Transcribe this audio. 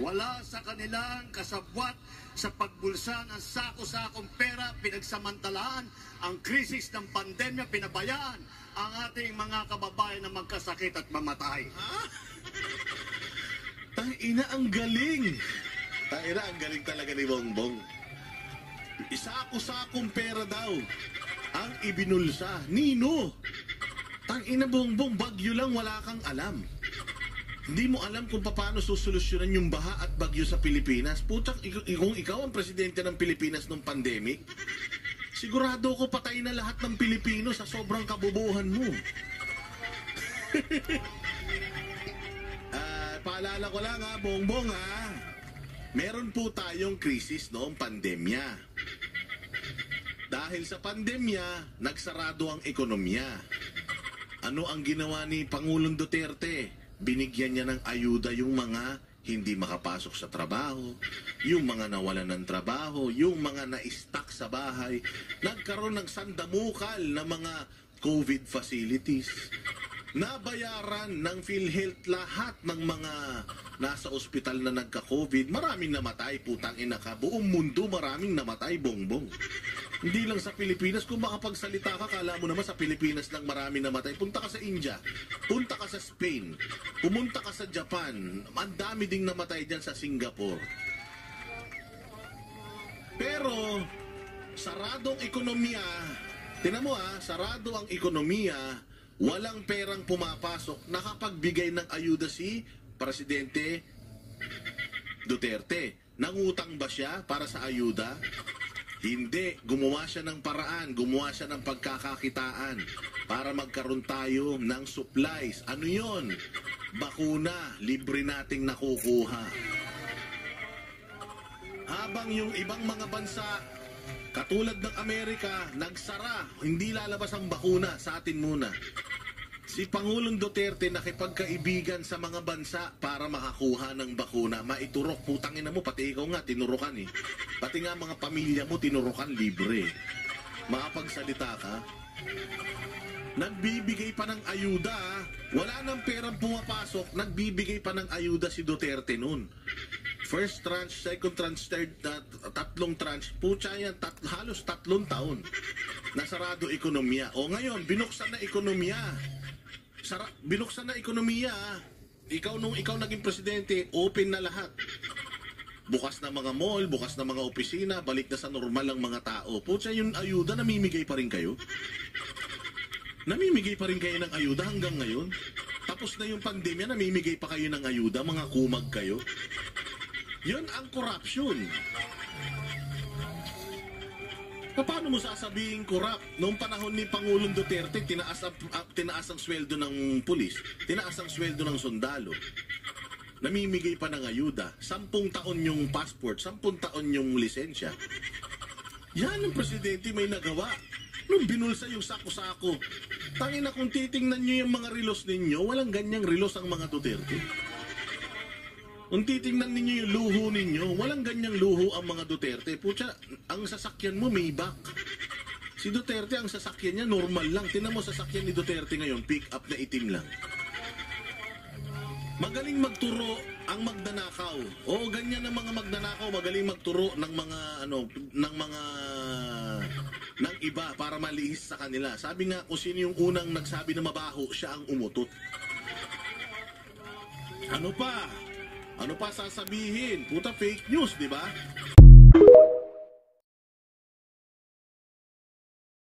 Wala sa kanilang kasabwat sa pagbulsa ng sako-sakong pera, pinagsamantalaan ang krisis ng pandemya, pinabayaan ang ating mga kababayan na magkasakit at mamatay. Tangina, ang galing! Tangina, ang galing talaga ni Bongbong. Sako-sakong pera daw ang ibinulsa. Nino! Tangina, Bongbong, bagyo lang, wala kang alam. Hindi mo alam kung paano susolusyonan yung baha at bagyo sa Pilipinas. Putak, kung ikaw ang presidente ng Pilipinas nung pandemic, sigurado ko patay na lahat ng Pilipino sa sobrang kabobohan mo. Paalala ko lang Bongbong meron po tayong krisis noong pandemya. Dahil sa pandemya, nagsarado ang ekonomiya. Ano ang ginawa ni Pangulong Duterte? Binigyan niya ng ayuda yung mga hindi makapasok sa trabaho, yung mga nawalan ng trabaho, yung mga na-stuck sa bahay. Nagkaroon ng sandamukal na mga COVID facilities. Nabayaran ng PhilHealth lahat ng mga nasa ospital na nagka-COVID. Maraming namatay, putang ina ka. Buong mundo maraming namatay, Bongbong. Hindi lang sa Pilipinas. Kung makapagsalita ka, kala mo naman sa Pilipinas lang marami namatay. Punta ka sa India, punta ka sa Spain, pumunta ka sa Japan. Ang dami ding namatay dyan sa Singapore. Pero, saradong ekonomiya, tinan mo sarado ang ekonomiya, walang perang pumapasok, nakapagbigay ng ayuda si Presidente Duterte. Nangutang ba siya para sa ayuda? Hindi. Gumawa siya ng paraan, gumawa siya ng pagkakakitaan para magkaroon tayo ng supplies. Ano yon? Bakuna, libre nating nakukuha. Habang yung ibang mga bansa, katulad ng Amerika, nagsara, hindi lalabas ang bakuna, sa atin muna. Si Pangulong Duterte nakipagkaibigan sa mga bansa para makakuha ng bakuna. Maiturok, putangin na mo, pati ikaw nga, tinurukan Pati nga mga pamilya mo, tinurukan libre. Makapagsalita ka. Nagbibigay pa ng ayuda. Wala nang perang pumapasok, nagbibigay pa ng ayuda si Duterte noon. First tranche, second tranche, third, tatlong tranche. Putya yan, halos 3 taon. Nasarado ekonomiya. O ngayon, binuksan na ekonomiya. Binuksan na ekonomiya. Nung ikaw naging presidente, open na lahat. Bukas na mga mall, bukas na mga opisina, balik na sa normal ang mga tao. Putya, yung ayuda, namimigay pa rin kayo? Namimigay pa rin kayo ng ayuda hanggang ngayon? Tapos na yung pandemya, namimigay pa kayo ng ayuda, mga kumag kayo? Yun ang corruption. Paano mo sasabihin corrupt? Noong panahon ni Pangulong Duterte, tinaas ang sweldo ng pulis, tinaas ang sweldo ng sundalo. Namimigay pa ng ayuda. 10 taon yung passport, 10 taon yung lisensya. Yan ang presidente may nagawa. Nung binulsa yung sako-sako. Tangina, kung titingnan nyo yung mga relos ninyo, walang ganyang relos ang mga Duterte. Kung titingnan ninyo yung luho ninyo, walang ganyang luho ang mga Duterte. Pucha, ang sasakyan mo may back. Si Duterte, ang sasakyan niya normal lang. Tingnan mo sasakyan ni Duterte ngayon, pick up na itim lang. Magaling magturo ang magnanakaw. Oo, ganyan ang mga magnanakaw, magaling magturo ng mga ng iba para malihis sa kanila. Sabi nga, kung sino yung unang nagsabi na mabaho, siya ang umutot. Ano pa sasabihin? Puta, fake news, di ba?